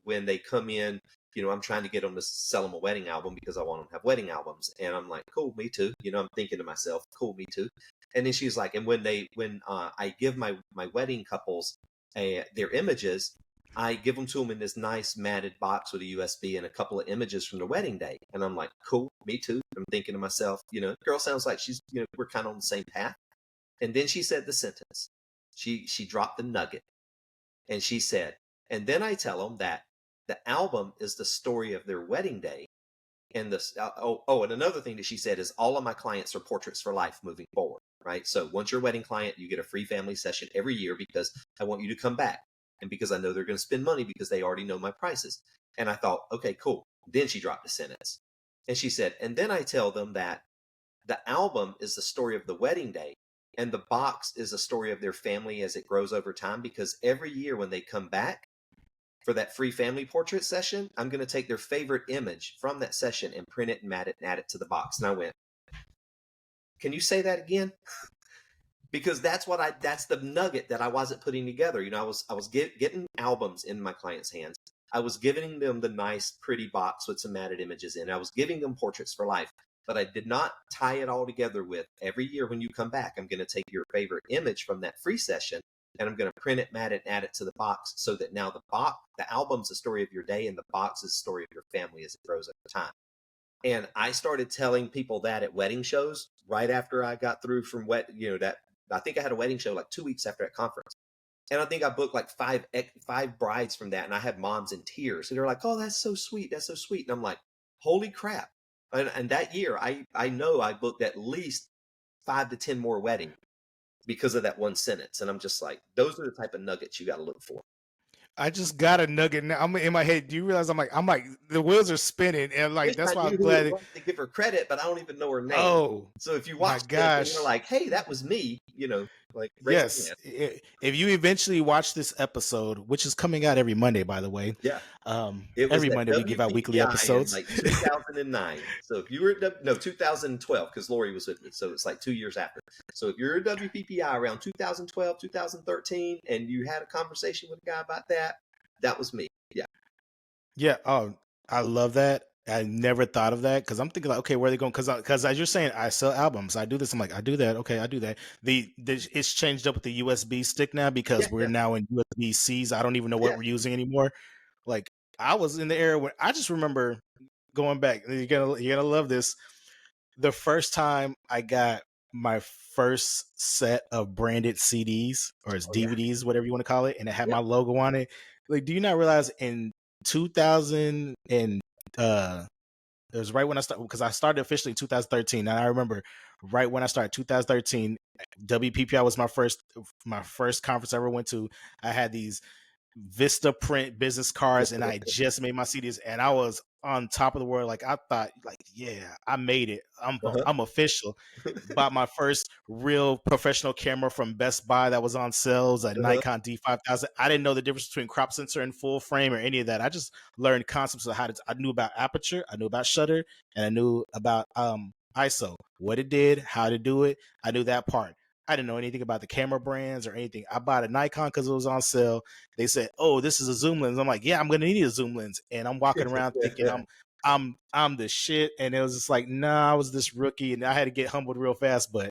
when they come in, I'm trying to get them to sell them a wedding album because I want them to have wedding albums. And I'm like, cool, me too. I'm thinking to myself, cool, me too. And then she's like, and when I give my wedding couples their images, I give them to them in this nice matted box with a USB and a couple of images from the wedding day. And I'm like, cool, me too. I'm thinking to myself, girl sounds like she's, we're kind of on the same path. And then she said the sentence. She dropped the nugget, and she said, and then I tell them that the album is the story of their wedding day. And and another thing that she said is all of my clients are portraits for life moving forward, right? So once you're a wedding client, you get a free family session every year because I want you to come back. And because I know they're going to spend money because they already know my prices. And I thought, okay, cool. Then she dropped a sentence. And she said, and then I tell them that the album is the story of the wedding day, and the box is a story of their family as it grows over time, because every year when they come back for that free family portrait session, I'm going to take their favorite image from that session and print it and mat it and add it to the box. And I went, can you say that again? Because that's the nugget that I wasn't putting together. I was getting albums in my clients' hands. I was giving them the nice, pretty box with some matted images in. I was giving them portraits for life, but I did not tie it all together with every year when you come back, I'm going to take your favorite image from that free session and I'm going to print it, mat it, and add it to the box, so that now the album's the story of your day and the box is the story of your family as it grows over time. And I started telling people that at wedding shows right after I got through from that. I think I had a wedding show like 2 weeks after that conference. And I think I booked like five brides from that. And I had moms in tears. And they're like, oh, that's so sweet. That's so sweet. And I'm like, holy crap. And that year, I know I booked at least 5 to 10 more weddings because of that one sentence. And I'm just like, those are the type of nuggets you got to look for. I just got a nugget now. I'm in my head. Do you realize I'm like the wheels are spinning, and like Wish that's I why knew I'm who it glad. was to give her credit, but I don't even know her name. Oh So if you my watch this and you're gosh. like, hey, that was me, like raise your Yes. hand. If you eventually watch this episode, which is coming out every Monday, by the way, Yeah. It was every at Monday we give out weekly WPPI in episodes. like 2009. So if you were at 2012, because Lori was with me. So it's like 2 years after. So if you're at WPPI around 2012, 2013, and you had a conversation with a guy about that was me. Yeah. Yeah. Oh, I love that. I never thought of that because I'm thinking like, okay, where are they going? Because as you're saying, I sell albums. I do this. I'm like, I do that. Okay, I do that. It's changed up with the USB stick now because Yeah. we're Yeah. now in USB Cs. I don't even know what Yeah. we're using anymore. Like I was in the era when I just remember going back. You're gonna love this. The first time I got my first set of branded CDs or it's Oh, yeah. DVDs, whatever you want to call it, and it had Yeah. my logo on it. Like, do you not realize in 2000 and it was right when I started because I started officially in 2013, and I remember right when I started 2013, WPPI was my first conference I ever went to. I had these Vista print business cards, and I just made my CDs, and I was on top of the world. Like I thought, like yeah, I made it. Uh-huh. I'm official. Bought my first real professional camera from Best Buy that was on sale. It was a Uh-huh. Nikon D5000. I didn't know the difference between crop sensor and full frame or any of that. I just learned concepts of how to. I knew about aperture, I knew about shutter, and I knew about ISO, what it did, how to do it. I knew that part. I didn't know anything about the camera brands or anything. I bought a Nikon because it was on sale. They said, "Oh, this is a zoom lens." I'm like, "Yeah, I'm gonna need a zoom lens." And I'm walking around thinking I'm the shit. And it was just like, nah, I was this rookie, and I had to get humbled real fast. But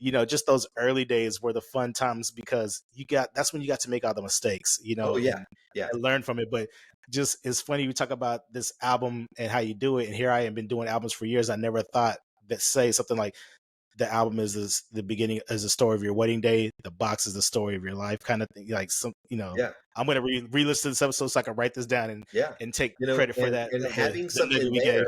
just those early days were the fun times because that's when you got to make all the mistakes, Oh, yeah. and Yeah. learn from it. But just it's funny you talk about this album and how you do it, and here I have been doing albums for years. I never thought that say something like the album is the beginning is the story of your wedding day. The box is the story of your life, kind of thing. Like Yeah. I'm gonna re-listen to this episode so I can write this down Yeah. and take credit for that. And The having nugget something we gave.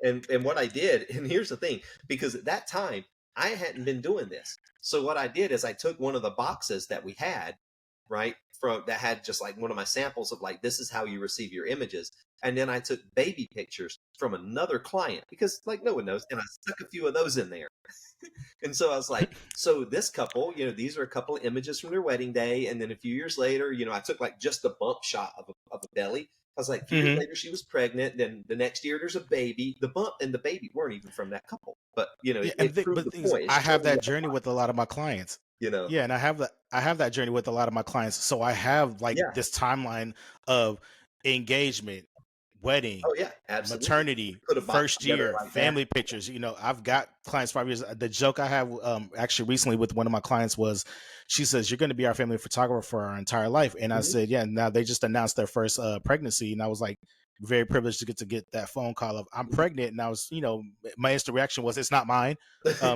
there, and what I did, and here's the thing, because at that time I hadn't been doing this. So what I did is I took one of the boxes that we had, right, from that had just like one of my samples of like, this is how you receive your images. And then I took baby pictures from another client because like no one knows. And I stuck a few of those in there. And so I was like, so this couple, these are a couple of images from their wedding day. And then a few years later, I took like just a bump shot of a belly. I was like, a few years Hmm. later, she was pregnant. Then the next year, there's a baby. The bump and the baby weren't even from that couple. But, Yeah, it proved but the things point. It's I have showing that you how journey with a lot of my clients. you know. Yeah, and I have that journey with a lot of my clients. So I have like Yeah. this timeline of engagement, wedding, Oh, yeah. Absolutely. maternity, Put a box first together year, like that. family pictures. I've got clients 5 years. The joke I have actually recently with one of my clients was, she says, "You're going to be our family photographer for our entire life." And I Mhm. said, "Yeah." Now they just announced their first pregnancy, and I was like, very privileged to get that phone call of, "I'm Mhm. pregnant," and I was, my instant reaction was, "It's not mine."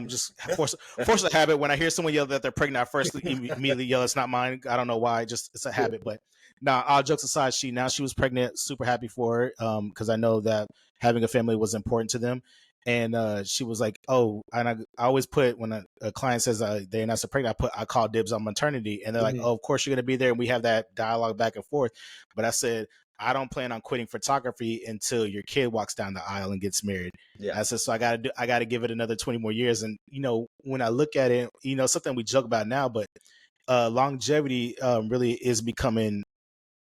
Just force a habit. When I hear someone yell that they're pregnant, I first immediately yell, "It's not mine." I don't know why. Just it's a Yeah. habit. But now, all jokes aside, she was pregnant. Super happy for her, because I know that having a family was important to them. And she was like, "Oh," and I always put, when a client says they're not so pregnant, I call dibs on maternity, and they're like, Mhm. "Oh, of course you're going to be there," and we have that dialogue back and forth. But I said, I don't plan on quitting photography until your kid walks down the aisle and gets married. Yeah. I said, so I gotta give it another 20 more years. And when I look at it, something we joke about now, but longevity really is becoming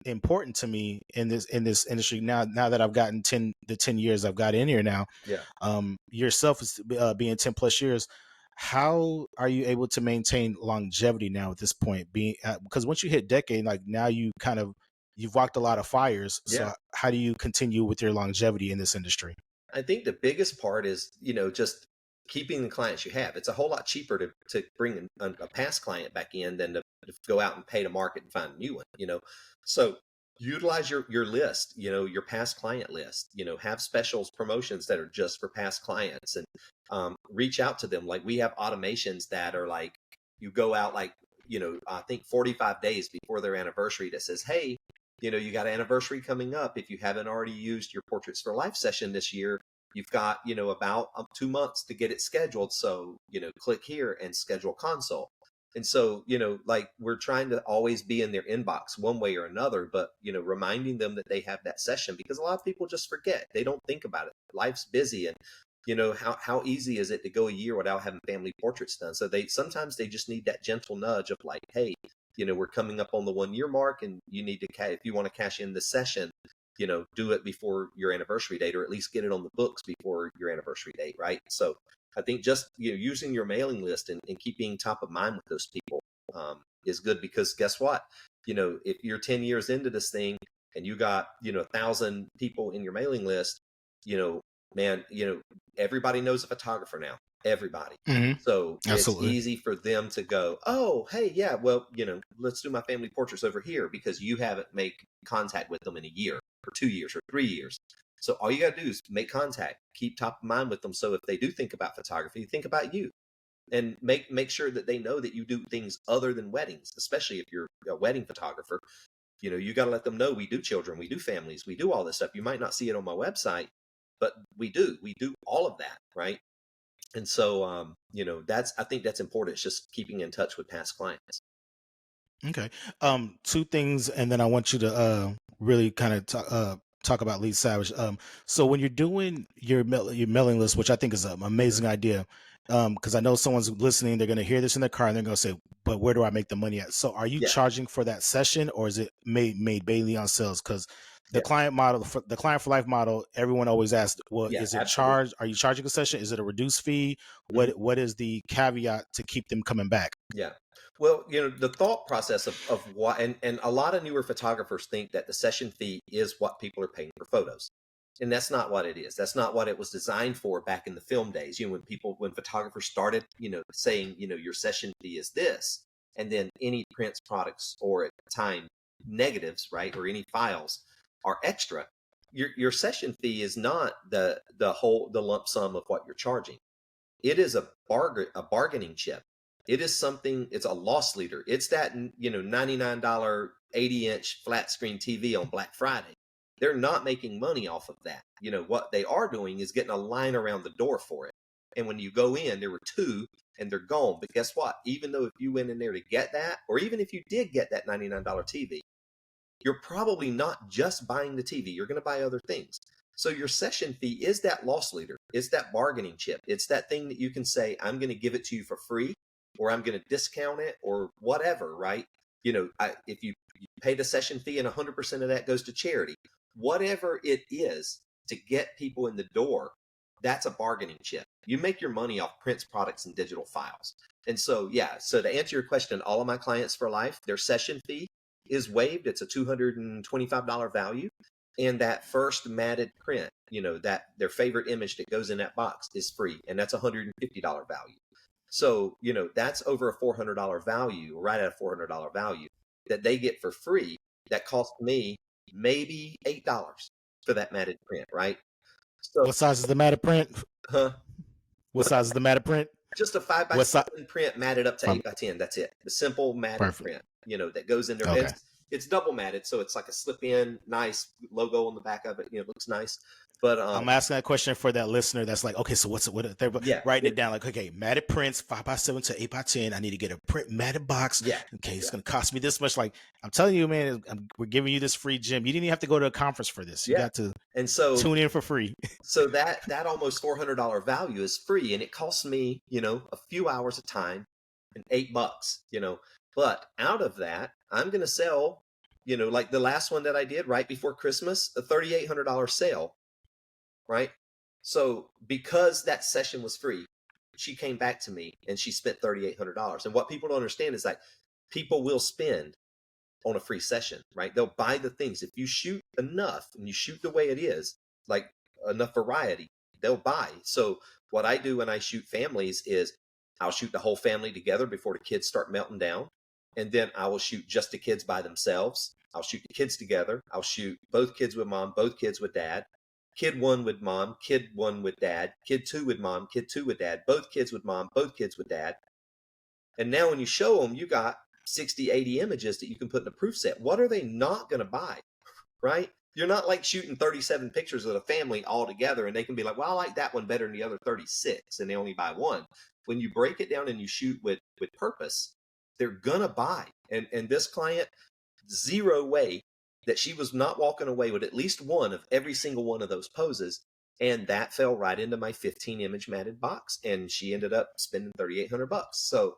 important to me in this industry now that I've gotten 10 years I've got in here now. Yeah. Yourself is being 10 plus years. How are you able to maintain longevity now at this point? Being because once you hit decade, like now you've walked a lot of fires. Yeah. So how do you continue with your longevity in this industry? I think the biggest part is, just keeping the clients you have. It's a whole lot cheaper to bring a past client back in than to go out and pay to market and find a new one. So utilize your list, your past client list, have specials, promotions that are just for past clients, and reach out to them. Like we have automations that are like, you go out like, I think 45 days before their anniversary that says, hey, you got an anniversary coming up. If you haven't already used your Portraits for Life session this year, you've got, about 2 months to get it scheduled. So, click here and schedule consult. And so, like we're trying to always be in their inbox one way or another, but, reminding them that they have that session because a lot of people just forget. They don't think about it. Life's busy. And, how easy is it to go a year without having family portraits done? So sometimes they just need that gentle nudge of like, hey, we're coming up on the 1 year mark and you need to, if you want to cash in this session, do it before your anniversary date, or at least get it on the books before your anniversary date. Right. So I think just, using your mailing list and keep being top of mind with those people is good because guess what? If you're 10 years into this thing and you got, 1,000 people in your mailing list, you know, man, everybody knows a photographer now, everybody. Hmm. So it's Absolutely. easy for them to go, oh, hey, yeah, well, let's do my family portraits over here because you haven't made contact with them in a year or 2 years or 3 years. So all you got to do is make contact, keep top of mind with them. So if they do think about photography, think about you and make sure that they know that you do things other than weddings, especially if you're a wedding photographer. You got to let them know we do children, we do families, we do all this stuff. You might not see it on my website, but we do all of that, right? And so, I think that's important. It's just keeping in touch with past clients. Okay. Two things, and then I want you to really kind of talk about Lee Savage. So when you're doing your mailing list, which I think is an Hmm. amazing idea, because I know someone's listening, they're going to hear this in their car and they're going to say, "But where do I make the money at?" So are you Yeah, charging for that session, or is it made mainly on sales? Because the yeah, client for life model, everyone always asks, "Well, yeah, is it absolutely. charged? Are you charging a session? Is it a reduced fee? Hmm. What is the caveat to keep them coming back?" Yeah. Well, the thought process of why, and a lot of newer photographers think that the session fee is what people are paying for photos. And that's not what it is. That's not what it was designed for back in the film days. When photographers started, saying, your session fee is this, and then any prints products or at the time negatives, right, or any files are extra. Your session fee is not the lump sum of what you're charging. It is a bargaining chip. It is something, it's a loss leader. It's that, $99 80-inch flat screen TV on Black Friday. They're not making money off of that. What they are doing is getting a line around the door for it. And when you go in, there were 2 and they're gone. But guess what? Even though if you went in there to get that, or even if you did get that $99 TV, you're probably not just buying the TV. You're going to buy other things. So your session fee is that loss leader. It's that bargaining chip. It's that thing that you can say, I'm going to give it to you for free, or I'm going to discount it, or whatever, right? If you pay the session fee and 100% of that goes to charity, whatever it is to get people in the door, that's a bargaining chip. You make your money off prints, products, and digital files. And so, yeah, so to answer your question, all of my clients for life, their session fee is waived. It's a $225 value. And that first matted print, that their favorite image that goes in that box is free. And that's a $150 value. So, that's over a $400 value, right at a $400 value that they get for free. That cost me maybe $8 for that matted print, right? So, What size is the matted print? huh? What size is the matted print? Just a 5 by What size? 7 print matted up to 8 by 10. That's it. The simple matted Perfect. print, that goes in there. Okay. It's double matted, so it's like a slip in, nice logo on the back of it. It looks nice. But I'm asking that question for that listener that's like, okay, so what they're writing it down like, okay, matted prints 5 by 7 to 8 by 10. I need to get a print matted box. Yeah. Okay, it's gonna cost me this much. Like, I'm telling you, man, we're giving you this free gym. You didn't even have to go to a conference for this. You got to tune in for free. So that almost $400 value is free, and it costs me, a few hours of time and $8, But out of that, I'm gonna sell, like the last one that I did right before Christmas, a $3,800 sale. Right? So because that session was free, she came back to me and she spent $3,800. And what people don't understand is that people will spend on a free session, right? They'll buy the things. If you shoot enough and you shoot the way it is, like enough variety, they'll buy. So what I do when I shoot families is I'll shoot the whole family together before the kids start melting down. And then I will shoot just the kids by themselves. I'll shoot the kids together. I'll shoot both kids with mom, both kids with dad. Kid 1 with mom, kid 1 with dad, kid 2 with mom, kid 2 with dad, both kids with mom, both kids with dad. And now when you show them, you got 60, 80 images that you can put in a proof set. What are they not going to buy, right? You're not like shooting 37 pictures of the family all together and they can be like, well, I like that one better than the other 36, and they only buy one. When you break it down and you shoot with purpose, they're going to buy. And this client, zero way that she was not walking away with at least one of every single one of those poses. And that fell right into my 15 image matted box. And she ended up spending $3,800. So,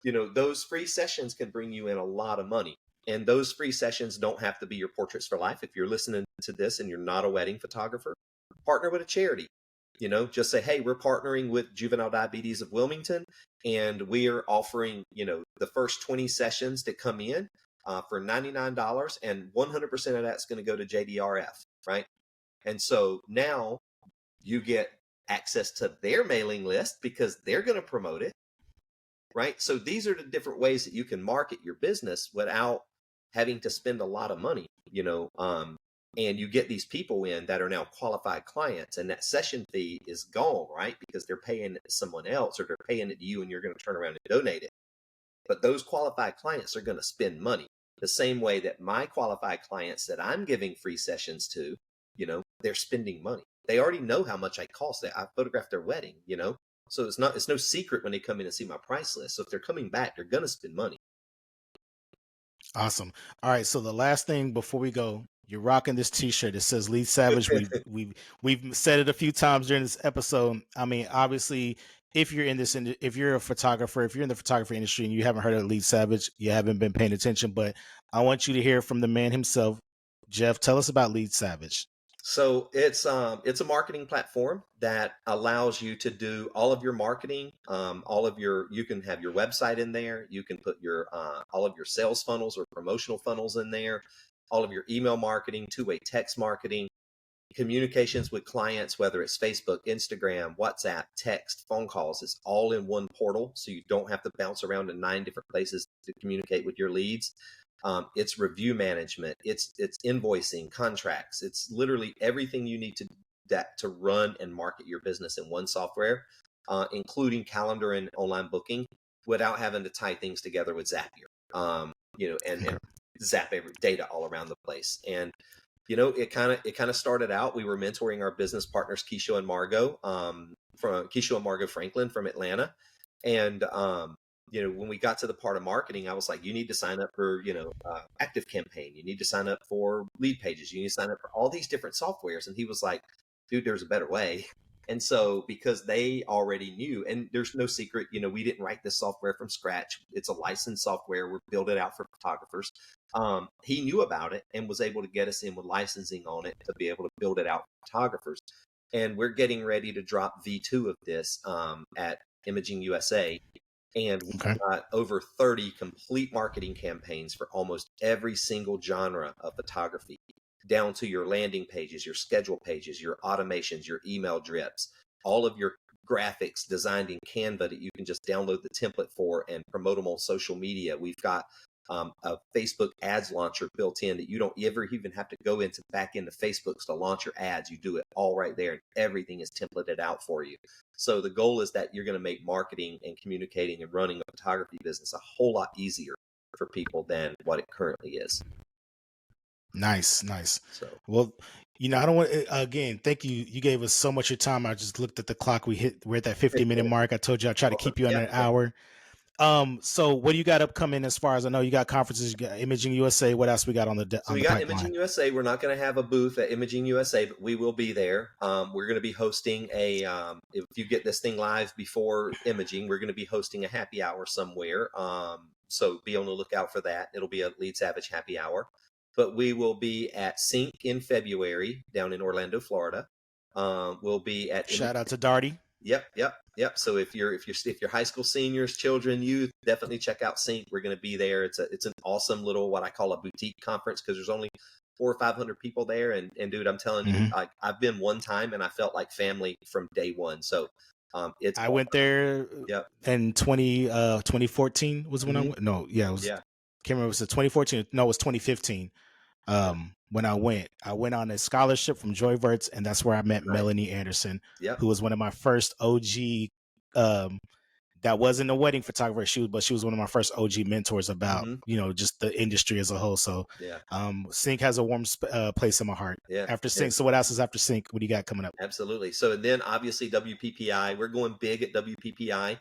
those free sessions can bring you in a lot of money. And those free sessions don't have to be your portraits for life. If you're listening to this and you're not a wedding photographer, partner with a charity. Just say, hey, we're partnering with Juvenile Diabetes of Wilmington, and we are offering, the first 20 sessions that come in for $99, and 100% of that's going to go to JDRF, right? And so now you get access to their mailing list because they're going to promote it, right? So these are the different ways that you can market your business without having to spend a lot of money, and you get these people in that are now qualified clients, and that session fee is gone, right? Because they're paying it to someone else, or they're paying it to you and you're going to turn around and donate it. But those qualified clients are going to spend money. The same way that my qualified clients that I'm giving free sessions to, they're spending money. They already know how much I cost. I photographed their wedding, So it's no secret when they come in and see my price list. So if they're coming back, they're going to spend money. Awesome. All right. So the last thing before we go, you're rocking this T-shirt. It says Lead Savage. We've said it a few times during this episode. I mean, obviously, if you're a photographer, if you're in the photography industry and you haven't heard of Lead Savage, you haven't been paying attention. But I want you to hear from the man himself. Jeff, tell us about Lead Savage. So it's a marketing platform that allows you to do all of your marketing, you can have your website in there. You can put your all of your sales funnels or promotional funnels in there, all of your email marketing, two-way text marketing, communications with clients, whether it's Facebook, Instagram, WhatsApp, text, phone calls. It's all in one portal, so you don't have to bounce around to 9 different places to communicate with your leads. It's review management, it's invoicing, contracts. It's literally everything you need to run and market your business in one software, including calendar and online booking, without having to tie things together with Zapier, and zap every data all around the place. And it kind of started out. We were mentoring our business partners, Keisha and Margot, from Keisha and Margot Franklin from Atlanta. And, when we got to the part of marketing, I was like, you need to sign up for, Active Campaign. You need to sign up for Lead Pages. You need to sign up for all these different softwares. And he was like, dude, there's a better way. And so because they already knew, and there's no secret, we didn't write this software from scratch. It's a licensed software. We built it out for photographers. He knew about it and was able to get us in with licensing on it to be able to build it out for photographers. And we're getting ready to drop V2 of this at Imaging USA. And we've got over 30 complete marketing campaigns for almost every single genre of photography, down to your landing pages, your schedule pages, your automations, your email drips, all of your graphics designed in Canva that you can just download the template for and promote them on social media. We've got a Facebook ads launcher built in that you don't ever even have to go back into Facebook to launch your ads. You do it all right there, and everything is templated out for you. So the goal is that you're going to make marketing and communicating and running a photography business a whole lot easier for people than what it currently is. Nice. So, well, I don't want again. Thank you. You gave us so much of your time. I just looked at the clock. We're at that 50-minute mark. I told you I try to keep you under an hour. So what do you got upcoming as far as I know? You got conferences, you got Imaging USA. What else we got on the So on we the got pipeline? Imaging USA. We're not going to have a booth at Imaging USA, but we will be there. We're going to be hosting if you get this thing live before Imaging, we're going to be hosting a happy hour somewhere. So be on the lookout for that. It'll be a Lead Savage happy hour. But we will be at Sync in February down in Orlando, Florida. We'll be at Shout out to Darty. Yep. So if you're high school seniors, children, youth, definitely check out Sync. We're going to be there. It's an awesome little what I call a boutique conference because there's only 400 or 500 people there. And dude, I'm telling you, I've been one time and I felt like family from day one. So I went there. Yep. In 2014 was when I went. No, yeah, it was. Yeah. Can't remember. Was it 2014? No, it was 2015. When I went on a scholarship from Joyverts, and that's where I met Melanie Anderson, who was one of my first OG. That wasn't a wedding photographer, but she was one of my first OG mentors about just the industry as a whole. So Sync has a warm place in my heart. After Sync, so what else is after Sync? What do you got coming up? Absolutely. So then obviously WPPI, we're going big at WPPI.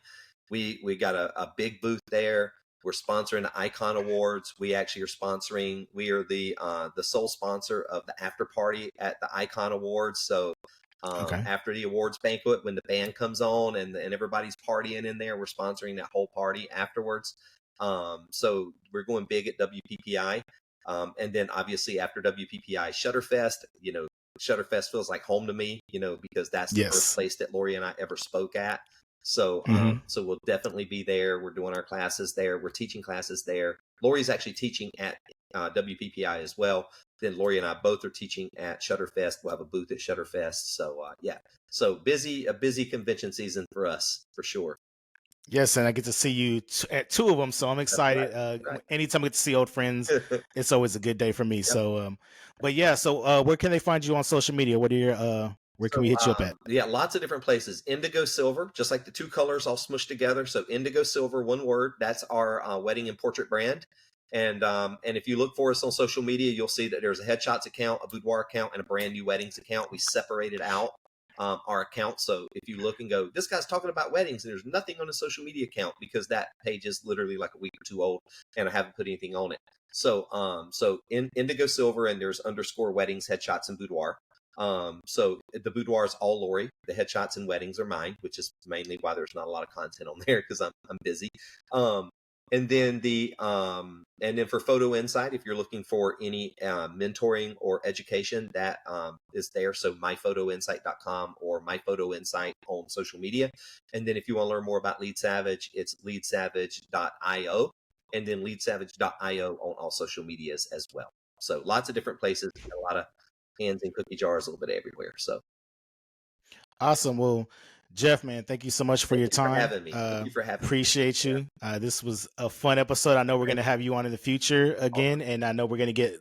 We got a big booth there. We're sponsoring the Icon Awards. We actually are sponsoring. We are the sole sponsor of the after party at the Icon Awards. So after the awards banquet, when the band comes on and everybody's partying in there, we're sponsoring that whole party afterwards. So we're going big at WPPI. And then obviously after WPPI, Shutterfest. Shutterfest feels like home to me. Because that's the first place that Lori and I ever spoke at. So, so we'll definitely be there. We're doing our classes there. We're teaching classes there. Lori's actually teaching at WPPI as well. Then Lori and I both are teaching at Shutterfest. We'll have a booth at Shutterfest. So, so a busy convention season for us for sure. Yes, and I get to see you at two of them, so I'm excited. Right. Anytime I get to see old friends, it's always a good day for me. Yep. So, but yeah, so where can they find you on social media? What are your where can we hit you up at? Yeah, lots of different places. Indigo Silver, just like the two colors all smushed together. So Indigo Silver, one word. That's our wedding and portrait brand. And if you look for us on social media, you'll see that there's a headshots account, a boudoir account, and a brand new weddings account. We separated out our account. So if you look and go, this guy's talking about weddings, and there's nothing on a social media account because that page is literally like a week or two old, and I haven't put anything on it. So in Indigo Silver, and there's _ weddings, headshots, and boudoir. So the boudoir is all Lori. The headshots and weddings are mine, which is mainly why there's not a lot of content on there because I'm busy. And then for Photo Insight, if you're looking for any mentoring or education, that is there. So myphotoinsight.com or myphotoinsight on social media. And then if you want to learn more about Lead Savage, it's leadsavage.io, and then leadsavage.io on all social medias as well. So lots of different places, a lot of hands in cookie jars, a little bit everywhere. So awesome. Well, Jeff, man, thank you so much for your time. For having me. Thank you for having appreciate me. you. This was a fun episode. I know we're going to have you on in the future again, and I know we're going to get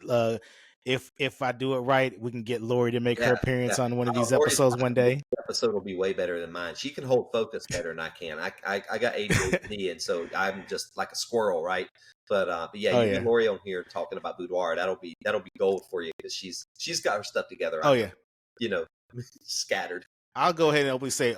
if I do it right, we can get Lori to make her appearance on one of these episodes one day. Episode will be way better than mine. She can hold focus better than I can. I got ADHD, and so I'm just like a squirrel, right? But yeah, you get Lori on here talking about boudoir. That'll be gold for you because she's got her stuff together. Oh yeah, scattered. I'll go ahead and openly say,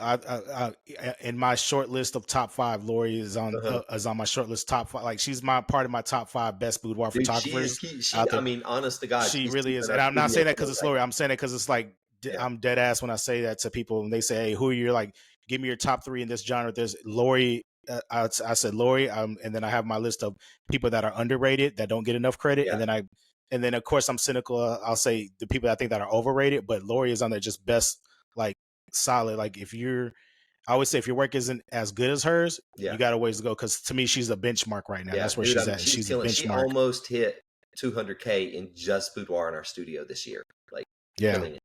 in my short list of top five, Lori Uh-huh. is on my short list top five. Like she's my part of my top five best boudoir Dude, she is photographers key. She, out I there. mean, honest to God, She she's really is, keeping and our I'm not studio saying that because going it's right Lori. now. I'm saying that because it's like Yeah, I'm dead ass when I say that to people, and they say, "Hey, who are you?" Like, give me your top three in this genre. There's Lori. I said Lori, and then I have my list of people that are underrated that don't get enough credit, yeah, and then of course I'm cynical. I'll say the people I think that are overrated, but Lori is on there just best, like solid. Like if you're, I always say if your work isn't as good as hers, yeah, you got a ways to go because to me she's a benchmark right now. yeah, That's where dude. I she's mean, at. she's She's a killing. She benchmark. almost hit 200K in just boudoir in our studio this year. Like Yeah. killing it.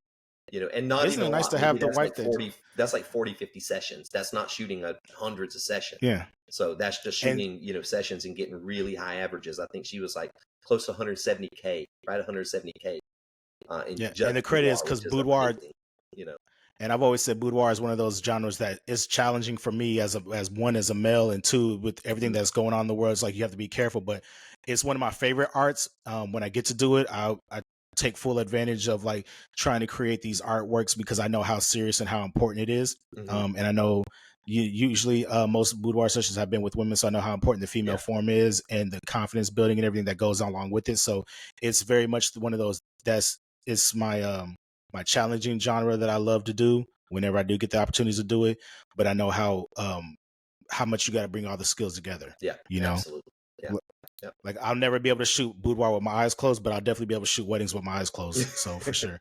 And not Isn't even it a nice lot. to Maybe have the that's wife like that? 40. That's like 40, 50 sessions. That's not shooting hundreds of sessions. Yeah. So that's just And shooting, sessions and getting really high averages. I think she was like close to 170K, right? 170K in yeah, and just the credit is boudoir, because which is boudoir, amazing. You know, and I've always said boudoir is one of those genres that is challenging for me as one as a male, and two with everything Mhm. that's going on in the world. It's like you have to be careful, but it's one of my favorite arts. When I get to do it, I take full advantage of like trying to create these artworks because I know how serious and how important it is. Mhm. And I know usually most boudoir sessions have been with women, so I know how important the female Yeah, form is and the confidence building and everything that goes along with it. So it's very much one of those that's it's my challenging genre that I love to do whenever I do get the opportunities to do it. But I know how much you got to bring all the skills together. yeah, You know, absolutely. Yeah, L- yeah. like I'll never be able to shoot boudoir with my eyes closed, but I'll definitely be able to shoot weddings with my eyes closed. So for sure.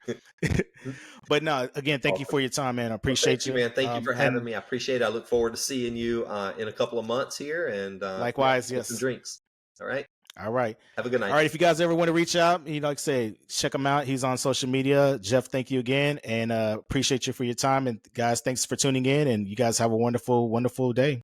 But no, again, thank you Awesome. for your time, man. I Well, thank appreciate you, you. man. Thank you for having And me. I appreciate it. I look forward to seeing you in a couple of months here, and yeah, likewise, with some yes. drinks. All right. All right. Have a good All night. right. If you guys ever want to reach out, like I say, check him out. He's on social media. Jeff, thank you again. And appreciate you for your time. And guys, thanks for tuning in. And you guys have a wonderful, wonderful day.